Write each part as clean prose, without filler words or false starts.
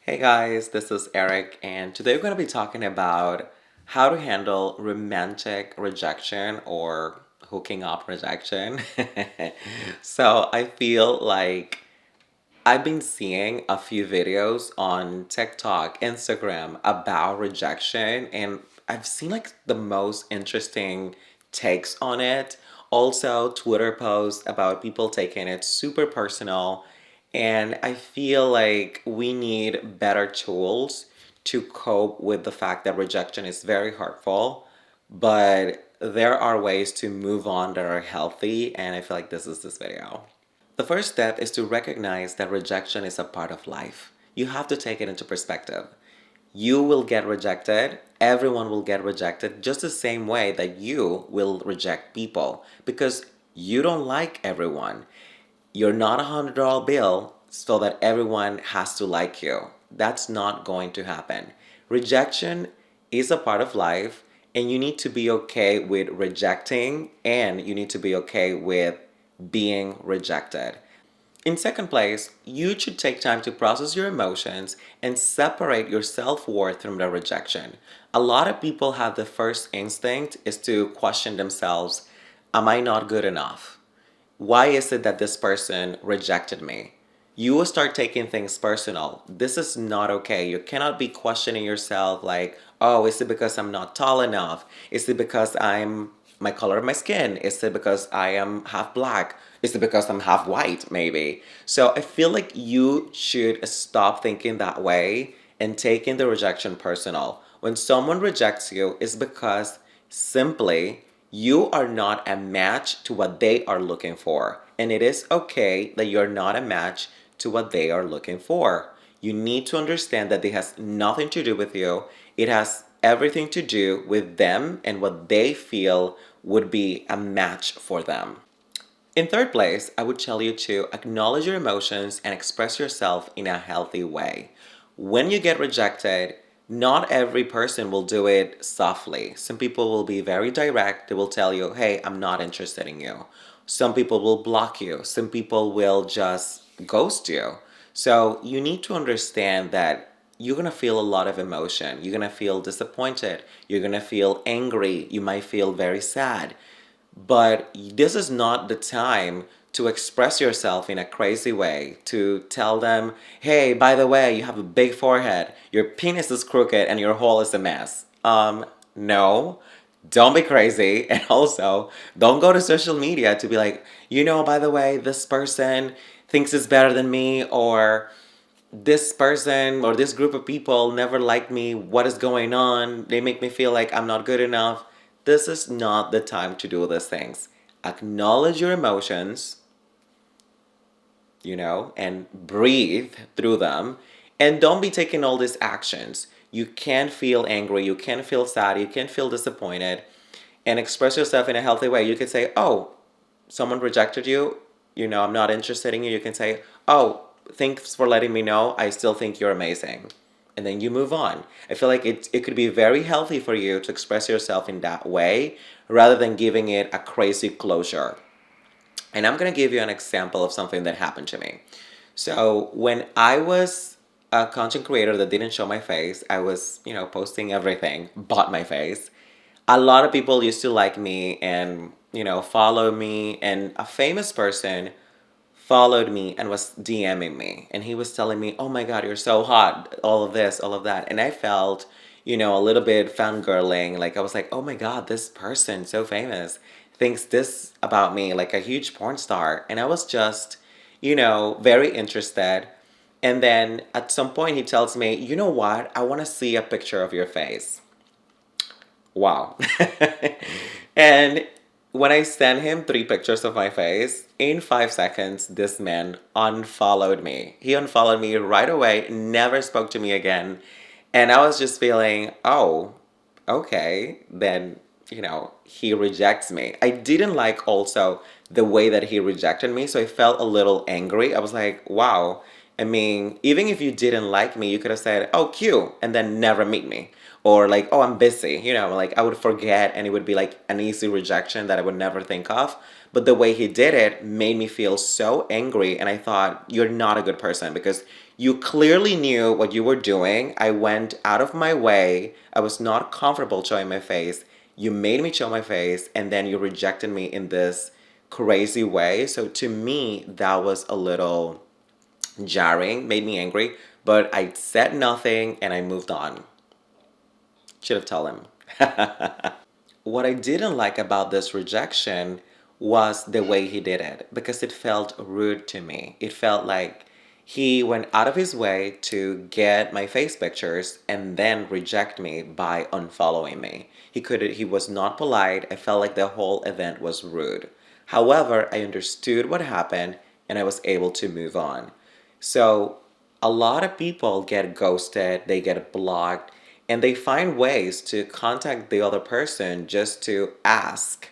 Hey guys, this is Eric, and today we're going to be talking about how to handle romantic rejection or hooking up rejection. So I feel like I've been seeing a few videos on TikTok, Instagram about rejection, and I've seen like the most interesting takes on it. Also, Twitter posts about people taking it super personal. And I feel like we need better tools to cope with the fact that rejection is very hurtful, but there are ways to move on that are healthy, and I feel like this is this video. The first step is to recognize that rejection is a part of life. You have to take it into perspective. You will get rejected, everyone will get rejected, just the same way that you will reject people because you don't like everyone. You're not $100 bill so that everyone has to like you. That's not going to happen. Rejection is a part of life, and you need to be okay with rejecting, and you need to be okay with being rejected. In second place, you should take time to process your emotions and separate your self worth from the rejection. A lot of people have the first instinct is to question themselves. Am I not good enough? Why is it that this person rejected me? You will start taking things personal. This is not okay. You cannot be questioning yourself like, oh, is it because I'm not tall enough? Is it because I'm my color of my skin? Is it because I am half black? Is it because I'm half white, maybe? So I feel like you should stop thinking that way and taking the rejection personal. When someone rejects you, it's because simply you are not a match to what they are looking for. And it is okay that you're not a match to what they are looking for. You need to understand that it has nothing to do with you. It has everything to do with them and what they feel would be a match for them. In third place, I would tell you to acknowledge your emotions and express yourself in a healthy way. When you get rejected, not every person will do it softly. Some people will be very direct. They will tell you, hey, I'm not interested in you. Some people will block you. Some people will just ghost you. So you need to understand that you're going to feel a lot of emotion. You're going to feel disappointed. You're going to feel angry. You might feel very sad. But this is not the time to express yourself in a crazy way, to tell them, hey, by the way, you have a big forehead, your penis is crooked, and your hole is a mess. No, don't be crazy. And also, don't go to social media to be like, by the way, this person thinks it's better than me, or this person or this group of people never liked me. What is going on? They make me feel like I'm not good enough. This is not the time to do these things. Acknowledge your emotions, and breathe through them. And don't be taking all these actions. You can feel angry, you can feel sad, you can feel disappointed, and express yourself in a healthy way. You could say, oh, someone rejected you, I'm not interested in you. You can say, oh, thanks for letting me know. I still think you're amazing. And then you move on. I feel like it could be very healthy for you to express yourself in that way rather than giving it a crazy closure. And I'm going to give you an example of something that happened to me. So when I was a content creator that didn't show my face, I was, posting everything but my face. A lot of people used to like me and, follow me. And a famous person followed me and was DMing me. And he was telling me, oh my God, you're so hot, all of this, all of that. And I felt, a little bit fangirling. Like I was like, oh my God, this person, so famous, thinks this about me, like a huge porn star. And I was just, very interested. And then at some point he tells me, you know what? I want to see a picture of your face. Wow. And when I sent him 3 pictures of my face, in 5 seconds, this man unfollowed me. He unfollowed me right away, never spoke to me again. And I was just feeling, oh, okay, then, he rejects me. I didn't like also the way that he rejected me, so I felt a little angry. I was like, wow. I mean, even if you didn't like me, you could have said, oh, cute, and then never meet me. Or like, oh, I'm busy, like I would forget and it would be like an easy rejection that I would never think of. But the way he did it made me feel so angry. And I thought, you're not a good person because You clearly knew what you were doing. I went out of my way. I was not comfortable showing my face. You made me show my face, and then you rejected me in this crazy way. So to me, that was a little jarring, made me angry, but I said nothing and I moved on. Should have told him. What I didn't like about this rejection was the way he did it because it felt rude to me. It felt like he went out of his way to get my face pictures and then reject me by unfollowing me. He was not polite. I felt like the whole event was rude. However, I understood what happened and I was able to move on. So, a lot of people get ghosted, they get blocked, and they find ways to contact the other person just to ask,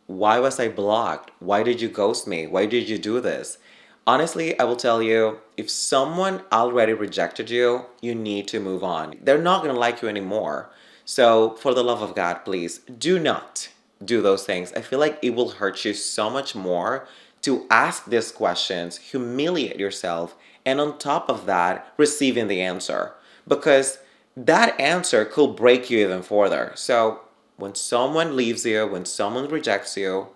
why was I blocked? Why did you ghost me? Why did you do this? Honestly, I will tell you, if someone already rejected you, you need to move on. They're not going to like you anymore. So, for the love of God, please do not do those things. I feel like it will hurt you so much more to ask these questions, humiliate yourself, and on top of that, receiving the answer. Because that answer could break you even further. So, when someone leaves you, when someone rejects you,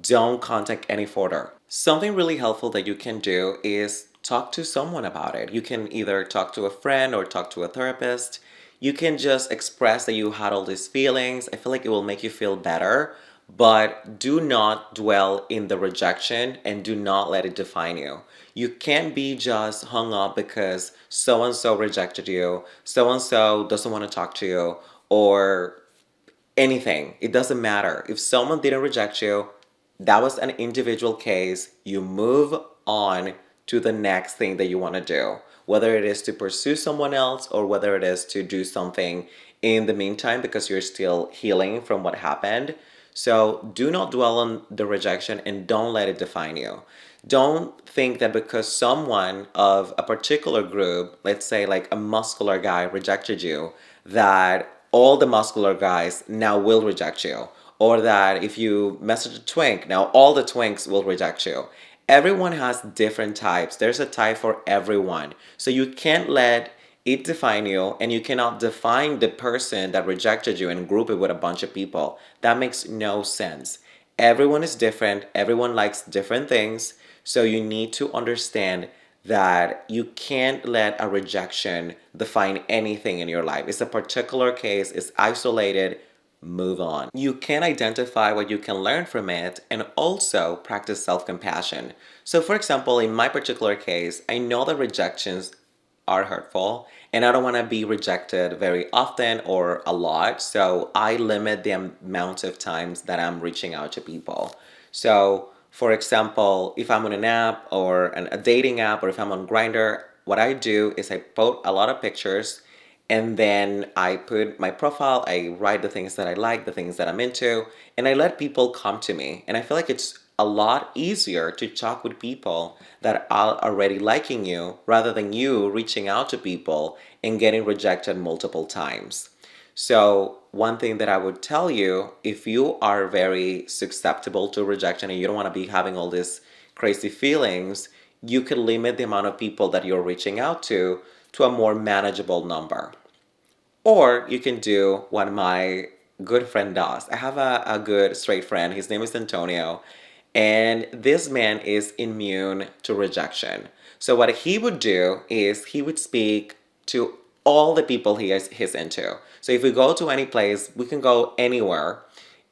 don't contact any further. Something really helpful that you can do is talk to someone about it. You can either talk to a friend or talk to a therapist. You can just express that you had all these feelings. I feel like it will make you feel better, but do not dwell in the rejection and do not let it define you. You can't be just hung up because so and so rejected you, so and so doesn't want to talk to you, or anything. It doesn't matter. If someone didn't reject you, that was an individual case. You move on to the next thing that you want to do, whether it is to pursue someone else or whether it is to do something in the meantime because you're still healing from what happened. So do not dwell on the rejection and don't let it define you. Don't think that because someone of a particular group, let's say like a muscular guy, rejected you, that all the muscular guys now will reject you. Or that if you message a twink, now all the twinks will reject you. Everyone has different types. There's a type for everyone. So you can't let it define you, and you cannot define the person that rejected you and group it with a bunch of people. That makes no sense. Everyone is different, everyone likes different things, so you need to understand that you can't let a rejection define anything in your life. It's a particular case, it's isolated, move on. You can identify what you can learn from it and also practice self compassion. So, for example, in my particular case, I know that rejections are hurtful and I don't want to be rejected very often or a lot. So I limit the amount of times that I'm reaching out to people. So, for example, if I'm on an app or a dating app or if I'm on Grindr, what I do is I post a lot of pictures and then I put my profile, I write the things that I like, the things that I'm into, and I let people come to me. And I feel like it's a lot easier to talk with people that are already liking you rather than you reaching out to people and getting rejected multiple times. So, one thing that I would tell you, if you are very susceptible to rejection and you don't want to be having all these crazy feelings, you can limit the amount of people that you're reaching out to a more manageable number. Or you can do what my good friend does. I have a good straight friend. His name is Antonio. And this man is immune to rejection. So what he would do is he would speak to all the people he's into. So if we go to any place, we can go anywhere,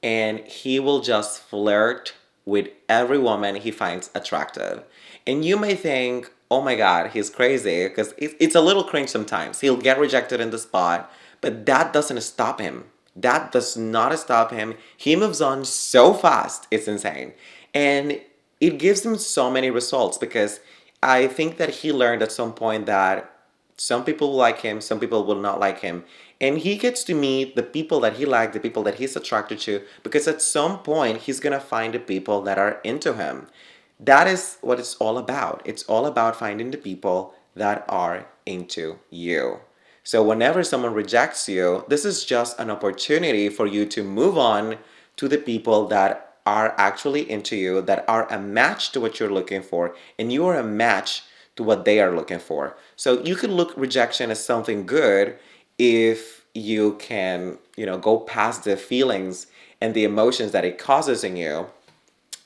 and he will just flirt with every woman he finds attractive. And you may think, oh my God, he's crazy, because it's a little cringe sometimes. He'll get rejected in the spot, but that doesn't stop him. That does not stop him. He moves on so fast, it's insane. And it gives him so many results because I think that he learned at some point that some people will like him, some people will not like him. And he gets to meet the people that he likes, the people that he's attracted to, because at some point he's going to find the people that are into him. That is what it's all about. It's all about finding the people that are into you. So whenever someone rejects you, this is just an opportunity for you to move on to the people that are actually into you, that are a match to what you're looking for, and you are a match to what they are looking for. So you could look rejection as something good if you can, go past the feelings and the emotions that it causes in you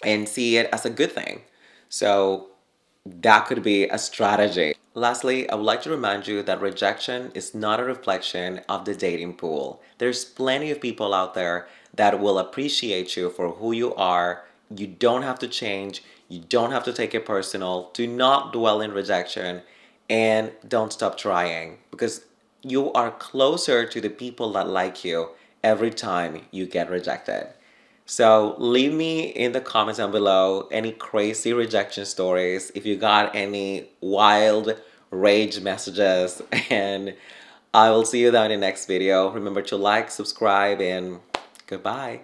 and see it as a good thing. So that could be a strategy. Lastly, I would like to remind you that rejection is not a reflection of the dating pool. There's plenty of people out there that will appreciate you for who you are. You don't have to change. You don't have to take it personal. Do not dwell in rejection and don't stop trying because you are closer to the people that like you every time you get rejected. So leave me in the comments down below any crazy rejection stories, if you got any wild rage messages, and I will see you down in the next video. Remember to like, subscribe, and goodbye.